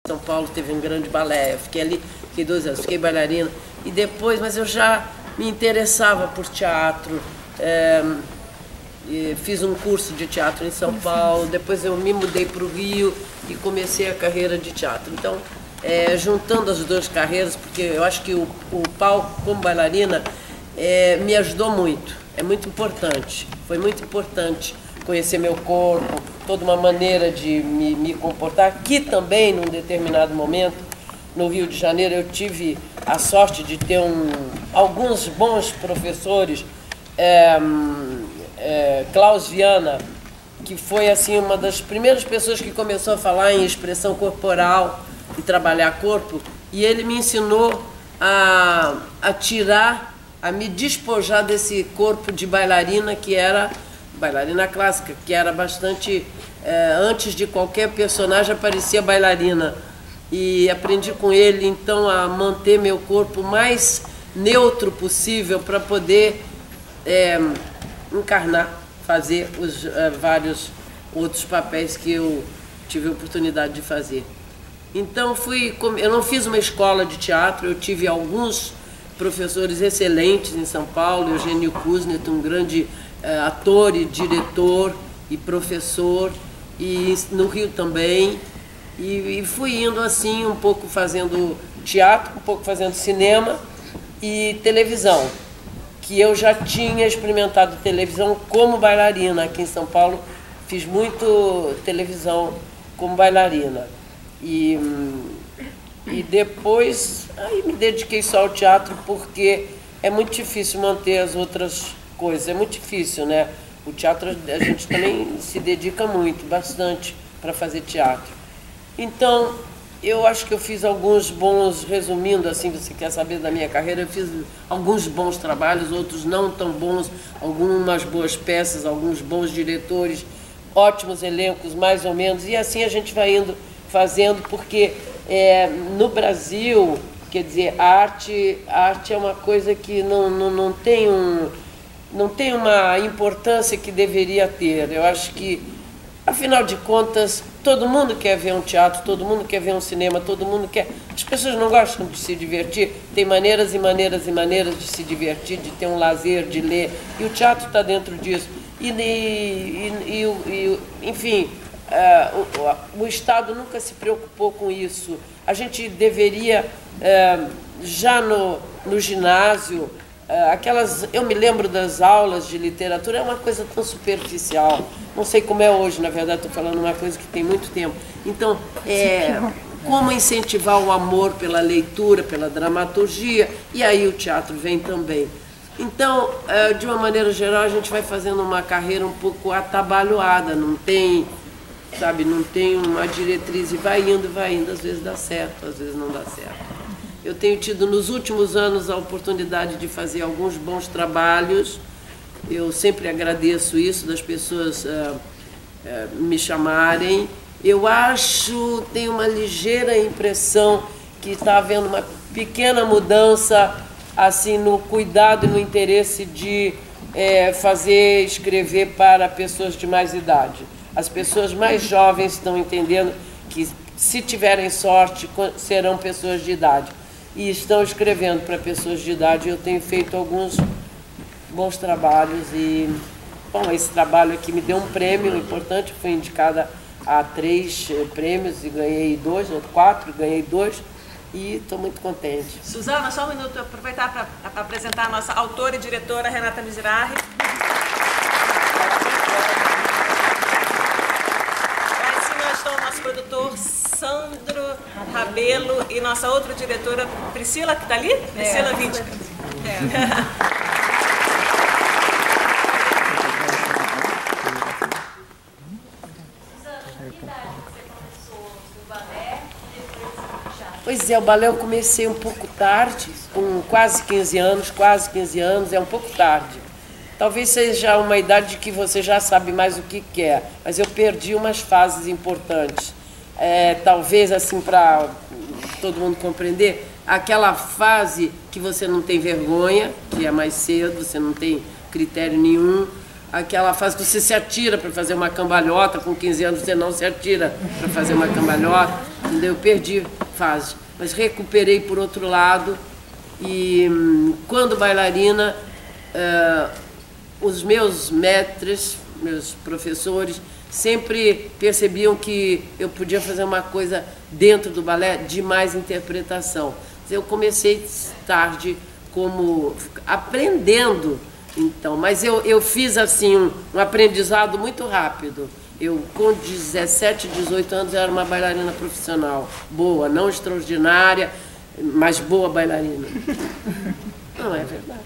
São Paulo teve um grande balé, eu fiquei ali, fiquei 2 anos, fiquei bailarina. E depois, mas eu já me interessava por teatro, fiz um curso de teatro em São Paulo, depois eu me mudei para o Rio e comecei a carreira de teatro. Então, juntando as duas carreiras, porque eu acho que o palco como bailarina me ajudou muito, é muito importante, foi muito importante conhecer meu corpo, toda uma maneira de me comportar. Aqui também, num determinado momento, no Rio de Janeiro, eu tive a sorte de ter alguns bons professores. Klaus Viana, que foi assim uma das primeiras pessoas que começou a falar em expressão corporal e trabalhar corpo, e ele me ensinou a me despojar desse corpo de bailarina que era bailarina clássica, que era bastante, antes de qualquer personagem aparecia bailarina. E aprendi com ele, então, a manter meu corpo mais neutro possível para poder encarnar, fazer os vários outros papéis que eu tive a oportunidade de fazer. Então, eu não fiz uma escola de teatro, eu tive alguns professores excelentes em São Paulo, Eugênio Kuznet, um grande ator e diretor e professor, e no Rio também, e fui indo assim, um pouco fazendo teatro, um pouco fazendo cinema e televisão, que eu já tinha experimentado televisão como bailarina. Aqui em São Paulo fiz muito televisão como bailarina, e depois aí me dediquei só ao teatro, porque é muito difícil manter as outras coisas, é muito difícil, né? O teatro, a gente também se dedica muito, bastante, para fazer teatro. Então, eu acho que eu fiz alguns bons, resumindo, assim, você quer saber da minha carreira, eu fiz alguns bons trabalhos, outros não tão bons, algumas boas peças, alguns bons diretores, ótimos elencos, mais ou menos, e assim a gente vai indo fazendo, porque no Brasil, quer dizer, a arte é uma coisa que não tem uma importância que deveria ter. Eu acho que, afinal de contas, todo mundo quer ver um teatro, todo mundo quer ver um cinema, todo mundo quer... As pessoas não gostam de se divertir, tem maneiras e maneiras e maneiras de se divertir, de ter um lazer, de ler, e o teatro está dentro disso. Enfim, o Estado nunca se preocupou com isso. A gente deveria, já no ginásio, eu me lembro das aulas de literatura, é uma coisa tão superficial, não sei como é hoje, na verdade estou falando uma coisa que tem muito tempo. Então, como incentivar o amor pela leitura, pela dramaturgia, e aí o teatro vem também. Então, de uma maneira geral, a gente vai fazendo uma carreira um pouco atabalhoada, não tem uma diretriz, e vai indo, às vezes dá certo, às vezes não dá certo. Eu tenho tido nos últimos anos a oportunidade de fazer alguns bons trabalhos. Eu sempre agradeço isso, das pessoas me chamarem. Eu tenho uma ligeira impressão que está havendo uma pequena mudança assim, no cuidado e no interesse de escrever para pessoas de mais idade. As pessoas mais jovens estão entendendo que, se tiverem sorte, serão pessoas de idade. E estão escrevendo para pessoas de idade. Eu tenho feito alguns bons trabalhos e, bom, esse trabalho aqui me deu um prêmio importante, fui indicada a 3 prêmios e ganhei 2, ou 4, ganhei 2, e estou muito contente. Suzana, só um minuto, aproveitar para apresentar a nossa autora e diretora, Renata Mizrahi. Lá em cima estão o nosso produtor, Sandro Rabelo, e nossa outra diretora, Priscila, que está ali? Priscila Vítica. Pois é, o balé eu comecei um pouco tarde, com quase 15 anos, é um pouco tarde. Talvez seja uma idade que você já sabe mais o que quer, mas eu perdi umas fases importantes. Talvez, assim, para todo mundo compreender, aquela fase que você não tem vergonha, que é mais cedo, você não tem critério nenhum, aquela fase que você se atira para fazer uma cambalhota, com 15 anos você não se atira para fazer uma cambalhota, entendeu? Eu perdi fase, mas recuperei por outro lado, e quando bailarina, os meus maîtres, meus professores, sempre percebiam que eu podia fazer uma coisa dentro do balé de mais interpretação. Eu comecei tarde como aprendendo, então, mas eu fiz assim um aprendizado muito rápido. Eu, com 17, 18 anos, era uma bailarina profissional, boa, não extraordinária, mas boa bailarina. Não, é verdade.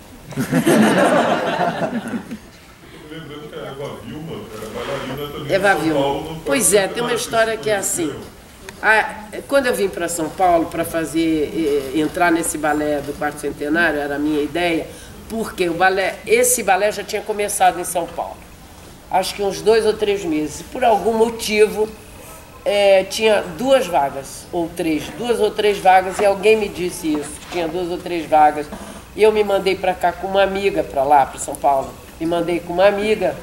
Lembrando que a Eva Vilma era bailarina também. Eva Vilma. Pois é, tem uma história que é assim. Quando eu vim para São Paulo para entrar nesse balé do Quarto Centenário, era a minha ideia, porque esse balé já tinha começado em São Paulo, acho que uns 2 ou 3 meses. Por algum motivo, tinha 2 vagas, ou 3, 2 ou 3 vagas, e alguém me disse isso, que tinha 2 ou 3 vagas. E eu me mandei para cá com uma amiga, para lá, para São Paulo. Me mandei com uma amiga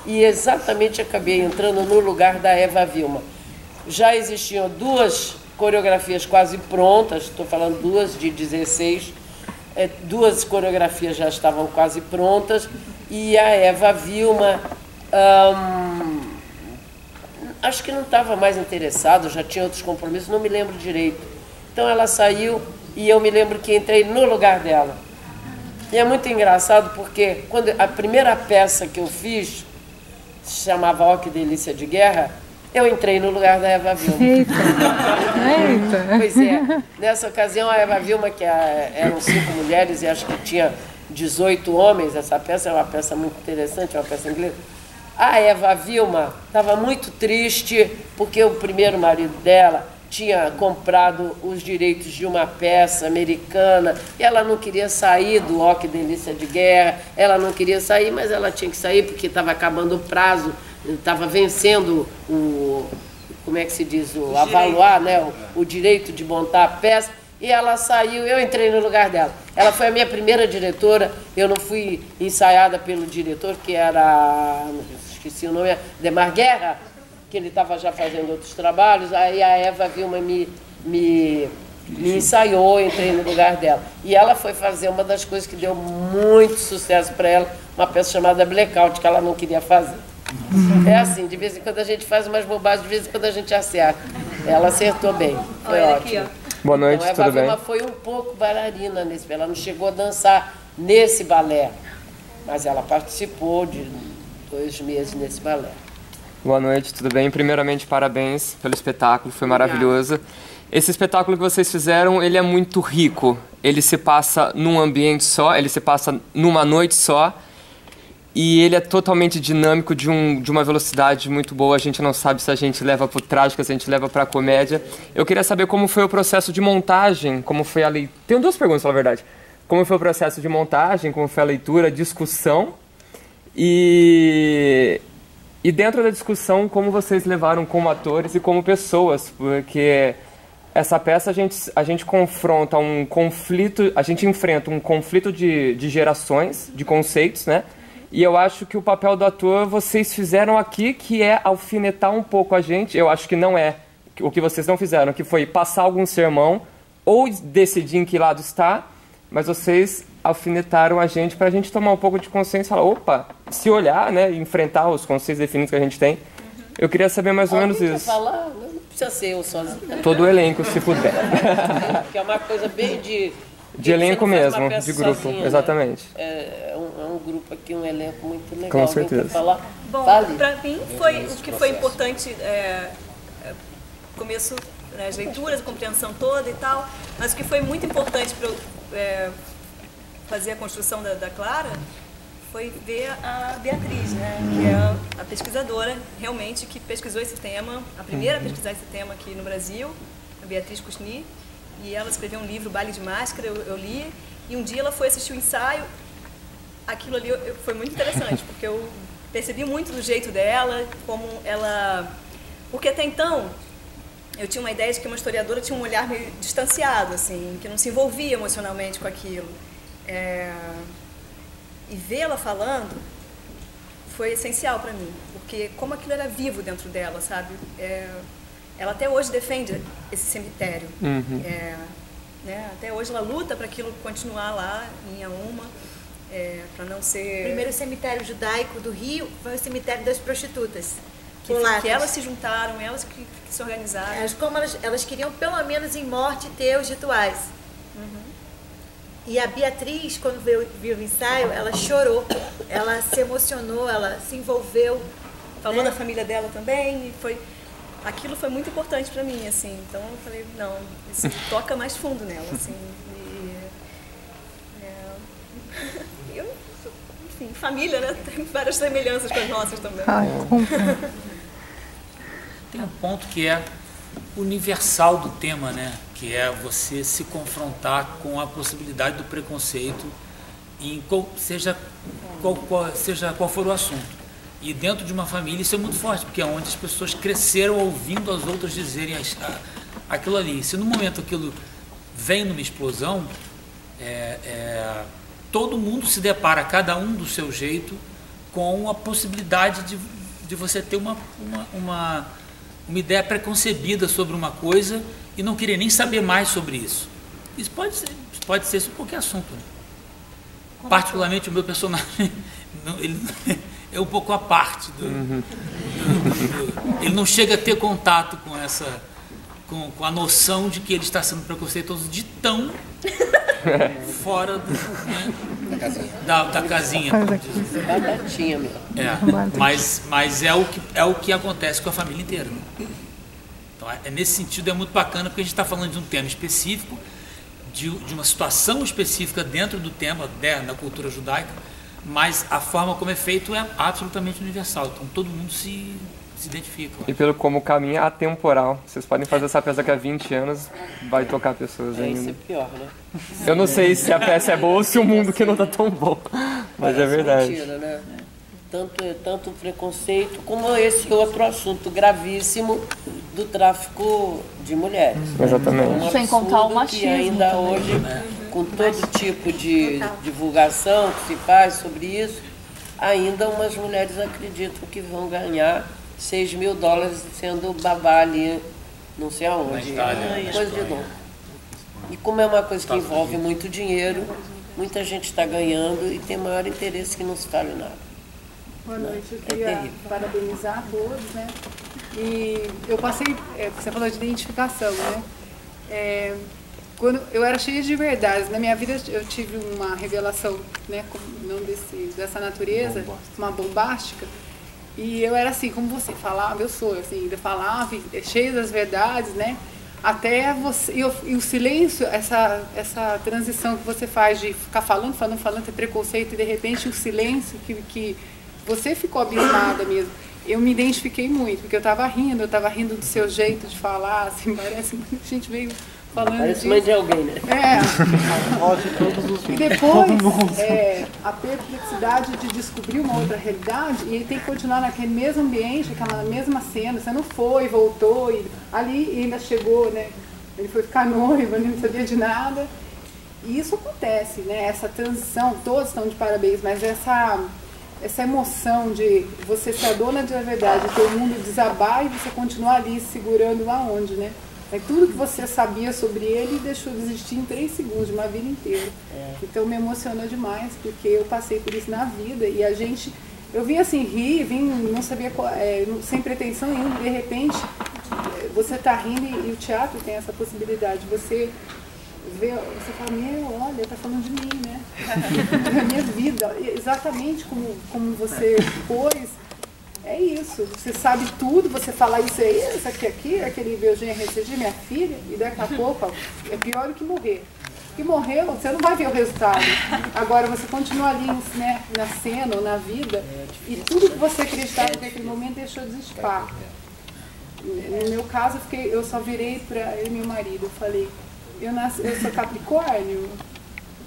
e exatamente acabei entrando no lugar da Eva Vilma. Já existiam 2 coreografias quase prontas, estou falando 2 de 16, 2 coreografias já estavam quase prontas, e a Eva Vilma, acho que não estava mais interessada, já tinha outros compromissos, não me lembro direito. Então ela saiu e eu me lembro que entrei no lugar dela. E é muito engraçado porque quando a primeira peça que eu fiz se chamava Ó Que Delícia de Guerra, eu entrei no lugar da Eva Vilma. Eita. Pois é, nessa ocasião a Eva Vilma, que eram 5 mulheres e acho que tinha 18 homens, essa peça é uma peça muito interessante, é uma peça inglesa. A Eva Vilma estava muito triste porque o primeiro marido dela tinha comprado os direitos de uma peça americana, e ela não queria sair do Ó Que Delícia de Guerra, ela não queria sair, mas ela tinha que sair porque estava acabando o prazo, estava vencendo como é que se diz, avaloar, né, o direito de montar a peça, e ela saiu, eu entrei no lugar dela. Ela foi a minha primeira diretora, eu não fui ensaiada pelo diretor, que era, esqueci o nome, Demar Guerra, que ele estava já fazendo outros trabalhos. Aí a Eva Vilma me ensaiou, entrei no lugar dela. E ela foi fazer uma das coisas que deu muito sucesso para ela, uma peça chamada Blackout, que ela não queria fazer. É assim, de vez em quando a gente faz umas bobagens, de vez em quando a gente acerta. Ela acertou bem, foi ótimo. Aqui, Boa noite, então, tudo bem? Ela foi um pouco bailarina nesse, ela não chegou a dançar nesse balé, mas ela participou de 2 meses nesse balé. Boa noite, tudo bem? Primeiramente, parabéns pelo espetáculo, foi maravilhoso. Esse espetáculo que vocês fizeram, ele é muito rico. Ele se passa num ambiente só, ele se passa numa noite só, e ele é totalmente dinâmico, de uma velocidade muito boa. A gente não sabe se a gente leva para o trágico, se a gente leva para a comédia. Eu queria saber como foi o processo de montagem, como foi a leitura. Tenho 2 perguntas, na verdade. Como foi o processo de montagem, como foi a leitura, a discussão, e dentro da discussão, como vocês levaram como atores e como pessoas, porque essa peça a gente confronta um conflito, a gente enfrenta um conflito de gerações, de conceitos, né? E eu acho que o papel do ator vocês fizeram aqui, que é alfinetar um pouco a gente. Eu acho que não é o que vocês não fizeram, que foi passar algum sermão ou decidir em que lado está, mas vocês alfinetaram a gente para a gente tomar um pouco de consciência e falar, opa, se olhar, né, enfrentar os conceitos definidos que a gente tem. Eu queria saber mais ou menos isso. Falar? Não precisa ser eu sozinha. Todo o elenco, se puder. Que é uma coisa bem de elenco mesmo, de grupo, sozinha, exatamente. Né? É um grupo aqui, um elenco muito legal. Com certeza. Quer falar? Bom, para mim foi o que foi importante, começo, né, as leituras, a compreensão toda e tal, mas o que foi muito importante para eu fazer a construção da Clara foi ver a Beatriz, né, que é a pesquisadora realmente que pesquisou esse tema, a primeira a pesquisar esse tema aqui no Brasil, a Beatriz Cusny, e ela escreveu um livro, Baile de Máscara, eu li, e um dia ela foi assistir o ensaio. Aquilo ali foi muito interessante, porque eu percebi muito do jeito dela, como ela... Porque até então, eu tinha uma ideia de que uma historiadora tinha um olhar meio distanciado, assim, que não se envolvia emocionalmente com aquilo. E vê-la falando foi essencial para mim, porque como aquilo era vivo dentro dela, sabe? Ela até hoje defende esse cemitério. Né? Até hoje ela luta para aquilo continuar lá em Inhaúma, para não ser... O primeiro cemitério judaico do Rio foi o cemitério das prostitutas. Que elas se juntaram, elas que se organizaram. Como elas queriam, pelo menos em morte, ter os rituais. E a Beatriz, quando viu o ensaio, ela chorou, ela se emocionou, ela se envolveu. Falou da família dela também, e aquilo foi muito importante para mim, assim. Então eu falei, não, isso toca mais fundo nela, assim. Enfim, família, né? Tem várias semelhanças com as nossas também. Tem um ponto que é universal do tema, né? Que é você se confrontar com a possibilidade do preconceito, seja qual for o assunto. E dentro de uma família isso é muito forte, porque é onde as pessoas cresceram ouvindo as outras dizerem aquilo ali. Se no momento aquilo vem numa explosão, todo mundo se depara, cada um do seu jeito, com a possibilidade de você ter uma ideia preconcebida sobre uma coisa e não querer nem saber mais sobre isso. Isso pode ser sobre qualquer assunto. Né? Particularmente o meu personagem, ele é um pouco à parte. Ele não chega a ter contato com a noção de que ele está sendo preconceituoso de tão fora da casinha. Batatinha, meu. Mas é o que acontece com a família inteira. Né? Então, nesse sentido é muito bacana, porque a gente está falando de um tema específico, de uma situação específica dentro do tema da cultura judaica, mas a forma como é feito é absolutamente universal. Então todo mundo se identifica. E pelo como o caminho é atemporal. Vocês podem fazer essa peça que há 20 anos vai tocar pessoas ainda. Isso é pior, né? Eu não sei se a peça é boa ou se o mundo que não tá tão bom. Mas é verdade. Mentira, né? Tanto preconceito como esse outro assunto gravíssimo do tráfico de mulheres. Exatamente. Sem contar o machismo. Que ainda hoje, com todo tipo de divulgação que se faz sobre isso, ainda umas mulheres acreditam que vão ganhar $6.000 sendo babá ali, não sei aonde. Coisa de louco. E como é uma coisa que envolve muito dinheiro, muita gente está ganhando e tem maior interesse que não se fale nada. Boa noite, eu queria parabenizar a todos, né? E eu passei, você falou de identificação, né? Quando eu era cheia de verdades, na minha vida eu tive uma revelação, né? Não dessa natureza, uma bombástica, e eu era assim, como você falava, eu sou assim, ainda falava, cheia das verdades, né? Até você, e o silêncio, essa transição que você faz de ficar falando, ter preconceito, e de repente o silêncio que você ficou abismada mesmo. Eu me identifiquei muito, porque eu estava rindo do seu jeito de falar, assim, parece que a gente veio falando parece disso. mãe de alguém, né? E depois, a perplexidade de descobrir uma outra realidade, e ele tem que continuar naquele mesmo ambiente, aquela mesma cena, você não foi, voltou, e ali ainda chegou, né? Ele foi ficar noivo, ele não sabia de nada. E isso acontece, né? Essa transição, todos estão de parabéns, mas essa emoção de você ser a dona da verdade, ter o mundo desabar e você continuar ali segurando aonde, né? É tudo que você sabia sobre ele deixou de existir em 3 segundos, uma vida inteira. Então me emocionou demais, porque eu passei por isso na vida e eu vim assim, não sabia, sem pretensão nenhuma, de repente você está rindo e o teatro tem essa possibilidade, você fala, olha, tá falando de mim, né? Da minha vida, exatamente como você pôs, é isso. Você sabe tudo, você fala isso aqui, aquele Eugênia Recegi, minha filha, e daqui a pouco é pior do que morrer. Porque morreu, você não vai ver o resultado. Agora você continua ali, né, na cena ou na vida, e tudo que você acreditava naquele momento deixou de existir. No meu caso, eu só virei para ele e meu marido, eu falei, eu sou Capricórnio,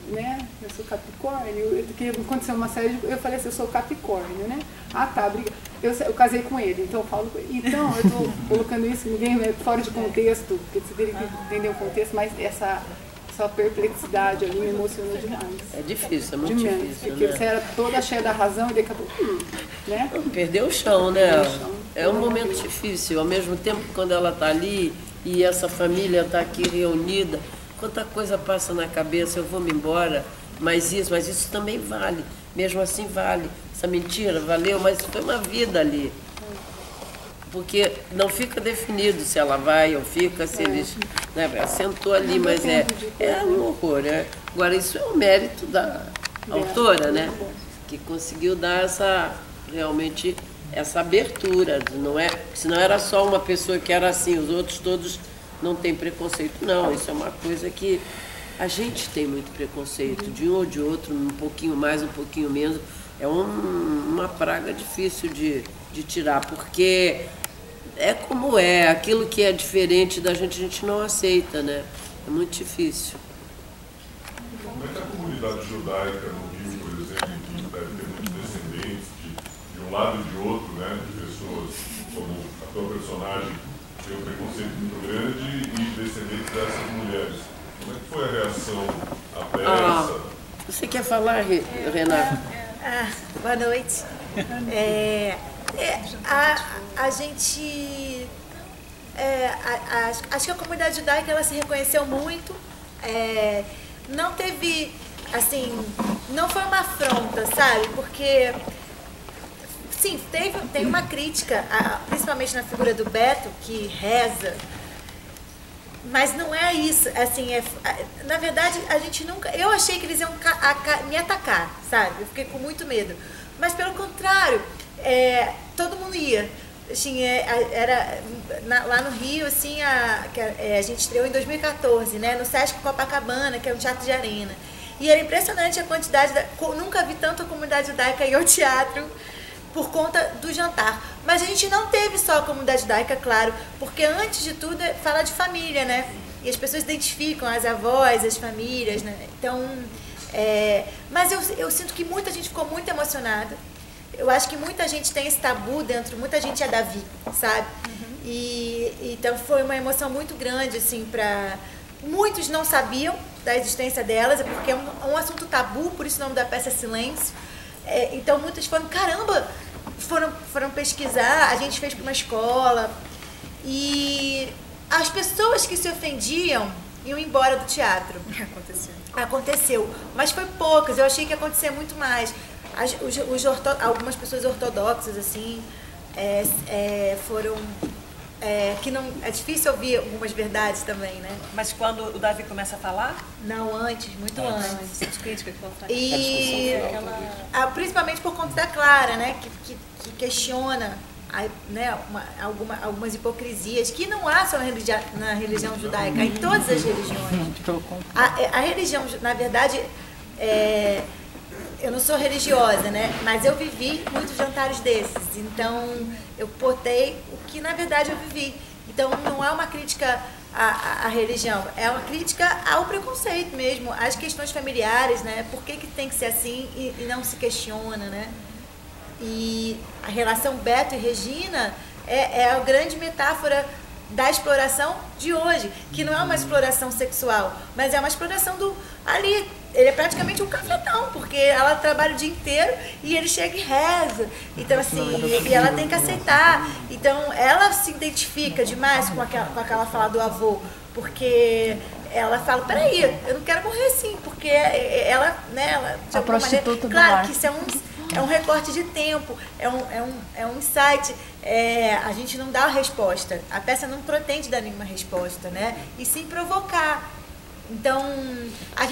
né? Eu sou Capricórnio. Aconteceu uma série eu falei assim, eu sou Capricórnio, né? Ah, tá, obrigada. Eu casei com ele, então eu falo com ele. Então, eu estou colocando isso, ninguém é fora de contexto, porque você teria que entender o contexto, mas essa sua perplexidade ali me emocionou demais. É difícil, é muito Demais. difícil, Porque né? você era toda cheia da razão e daqui a pouco, né? Perdeu o chão, né? É um momento difícil. Ao mesmo tempo, quando ela está ali e essa família está aqui reunida, quanta coisa passa na cabeça, eu vou me embora, mas isso também vale. Mesmo assim vale. Essa mentira valeu, mas foi uma vida ali. Porque não fica definido se ela vai ou fica, se eles... Né, sentou ali, mas é um horror. Né? Agora, isso é o mérito da autora, né? Que conseguiu dar realmente essa abertura. Senão era só uma pessoa que era assim, os outros todos não têm preconceito. Não, isso é uma coisa que a gente tem muito preconceito, de um ou de outro, um pouquinho mais, um pouquinho menos. É uma praga difícil de tirar, porque é como é, aquilo que é diferente da gente, a gente não aceita, né? É muito difícil. Como é que a comunidade judaica no Rio, por exemplo, que deve ter muitos descendentes de um lado e de outro, né? De pessoas como a tua personagem, tem um preconceito muito grande e descendentes dessas mulheres. Como é que foi a reação à peça? Você quer falar, Renata? Boa noite. A gente... acho que a comunidade judaica ela se reconheceu muito. Não teve, assim, não foi uma afronta, sabe? Porque, sim, tem uma crítica, principalmente na figura do Beto, que reza. Mas não é isso, assim, na verdade a gente nunca, eu achei que eles iam me atacar, sabe, eu fiquei com muito medo, mas pelo contrário, todo mundo ia, assim, lá no Rio, assim, a gente estreou em 2014, né, no Sesc Copacabana, que é um teatro de arena, e era impressionante a quantidade, nunca vi tanto a comunidade judaica ir ao teatro, por conta do jantar. Mas a gente não teve só a comunidade judaica, claro, porque antes de tudo fala de família, né? E as pessoas identificam as avós, as famílias, né? Então, mas eu sinto que muita gente ficou muito emocionada. Eu acho que muita gente tem esse tabu dentro, muita gente é Davi, sabe? E então foi uma emoção muito grande, assim, para... Muitos não sabiam da existência delas, porque é um assunto tabu, por isso o nome da peça é Silêncio. Então muitos foram, caramba, foram pesquisar, a gente fez para uma escola e as pessoas que se ofendiam iam embora do teatro. Aconteceu, mas foi poucas, eu achei que ia acontecer muito mais. Algumas pessoas ortodoxas assim foram... que não, é difícil ouvir algumas verdades também, né? Mas quando o Davi começa a falar? Não, antes, muito antes. As críticas que vão fazer. E principalmente por conta da Clara, né? Que questiona, né, algumas hipocrisias que não há só na religião judaica, em todas as religiões. A religião, na verdade, eu não sou religiosa, né? Mas eu vivi muitos jantares desses. Então, eu botei o que, na verdade, eu vivi. Então, não é uma crítica à religião. É uma crítica ao preconceito mesmo, às questões familiares, né? Por que tem que ser assim e não se questiona, né? E a relação Beto e Regina é a grande metáfora da exploração de hoje, que não é uma exploração sexual, mas é uma exploração ali. Ele é praticamente um cafetão, porque ela trabalha o dia inteiro e ele chega e reza. Então, assim, e ela tem que aceitar. Então, ela se identifica demais com aquela fala do avô, porque ela fala, peraí, eu não quero morrer assim, porque ela, né, a prostituta do claro lar. que isso é um recorte de tempo, é um insight. A gente não dá a resposta. A peça não pretende dar nenhuma resposta, né? E sim provocar. Então, a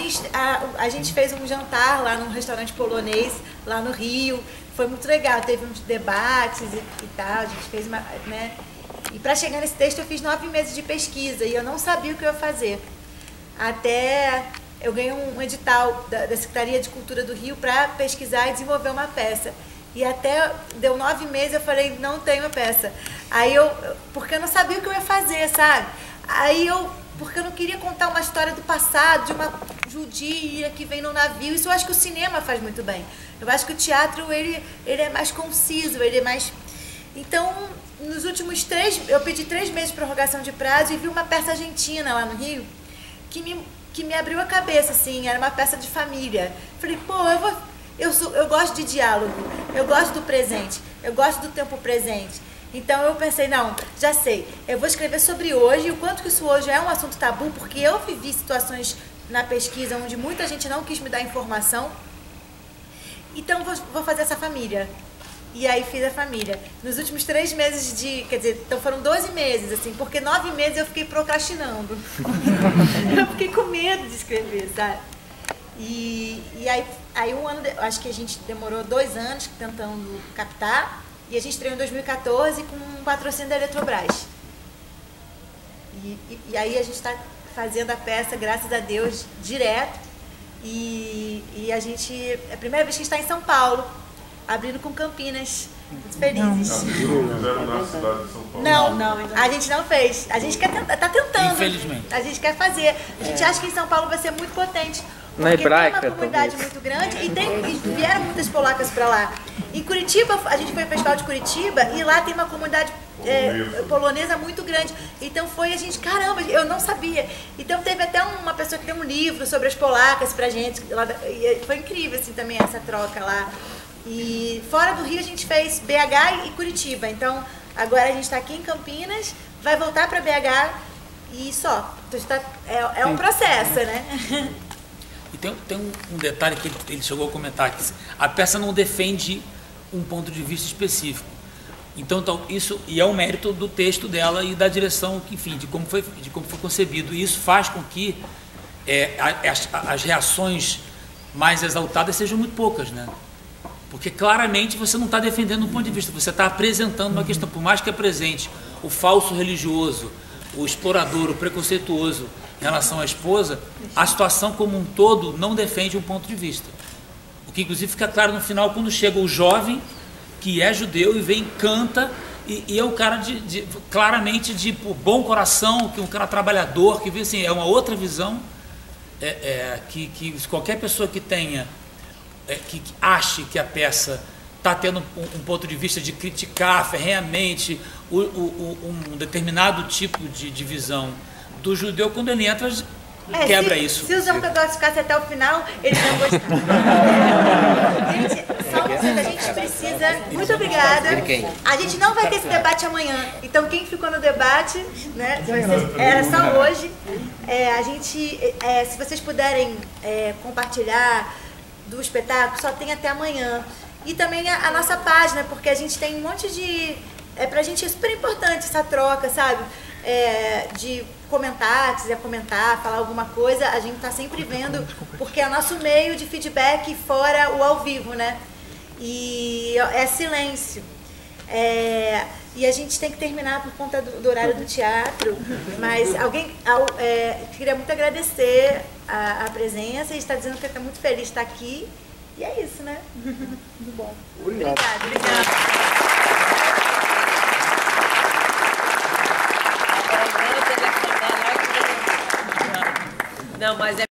gente fez um jantar lá num restaurante polonês, lá no Rio. Foi muito legal, teve uns debates e tal, a gente fez uma... Né? E para chegar nesse texto eu fiz 9 meses de pesquisa e eu não sabia o que eu ia fazer. Até eu ganhei um edital da Secretaria de Cultura do Rio para pesquisar e desenvolver uma peça. E até deu 9 meses eu falei, não tenho a peça. Porque eu não sabia o que eu ia fazer, sabe? Porque eu não queria contar uma história do passado, de uma judia que vem no navio. Isso eu acho que o cinema faz muito bem. Eu acho que o teatro, ele é mais conciso, ele é mais... Então, nos últimos 3... Eu pedi 3 meses de prorrogação de prazo e vi uma peça argentina lá no Rio que que me abriu a cabeça, assim, era uma peça de família. Falei, pô, eu gosto de diálogo, eu gosto do presente, eu gosto do tempo presente. Então eu pensei, não, já sei, eu vou escrever sobre hoje, o quanto que isso hoje é um assunto tabu, porque eu vivi situações na pesquisa onde muita gente não quis me dar informação. Então vou fazer essa família. E aí fiz a família. Nos últimos 3 meses quer dizer, então foram 12 meses, assim, porque 9 meses eu fiquei procrastinando. Eu fiquei com medo de escrever, sabe? E aí um ano, acho que a gente demorou 2 anos tentando captar, e a gente estreou em 2014 com um patrocínio da Eletrobras. E aí a gente está fazendo a peça, graças a Deus, direto. E a gente, é a primeira vez que a gente está em São Paulo, abrindo com Campinas. Muito felizes. Fizeram na cidade de São Paulo? Não, a gente não fez. A gente tá tentando. Infelizmente. A gente quer fazer. A gente acha que em São Paulo vai ser muito potente. Na Porque Hebraica, tem uma comunidade talvez. muito grande e vieram muitas polacas para lá. Em Curitiba, a gente foi ao Festival de Curitiba e lá tem uma comunidade polonesa muito grande. Então a gente, caramba, eu não sabia. Então teve até uma pessoa que deu um livro sobre as polacas pra gente. E foi incrível assim também essa troca lá. E fora do Rio a gente fez BH e Curitiba. Então agora a gente está aqui em Campinas, vai voltar para BH e só. Então, é um processo, né? E tem um detalhe que ele chegou a comentar, que a peça não defende um ponto de vista específico. Então isso e é um mérito do texto dela e da direção, enfim, de como foi concebido. E isso faz com que as reações mais exaltadas sejam muito poucas, né? Porque claramente você não está defendendo um ponto de vista, você está apresentando uma questão, por mais que apresente o falso religioso, o explorador, o preconceituoso em relação à esposa, a situação como um todo não defende um ponto de vista. O que inclusive fica claro no final quando chega o jovem que é judeu e vem, canta e é um cara claramente de bom coração, que é um cara trabalhador, que vê assim, é uma outra visão que qualquer pessoa que tenha, que ache que a peça está tendo um ponto de vista de criticar ferrenhamente um determinado tipo de visão do judeu, quando ele entra, quebra isso. Se o João Pedro ficasse até o final, ele não gostava. Gente, só uma coisa, a gente precisa... Muito obrigada. A gente não vai ter esse debate amanhã. Então, quem ficou no debate, né, era só hoje. Se vocês puderem compartilhar do espetáculo, só tem até amanhã. E também a nossa página, porque a gente tem um monte de... pra gente é super importante essa troca, sabe? De comentar, quiser comentar, falar alguma coisa, a gente está sempre vendo, porque é o nosso meio de feedback fora o ao vivo, né? E é silêncio. E a gente tem que terminar por conta do horário do teatro, mas queria muito agradecer a presença e está dizendo que está muito feliz de estar aqui. E é isso, né? Muito bom. Obrigada. Não, mas é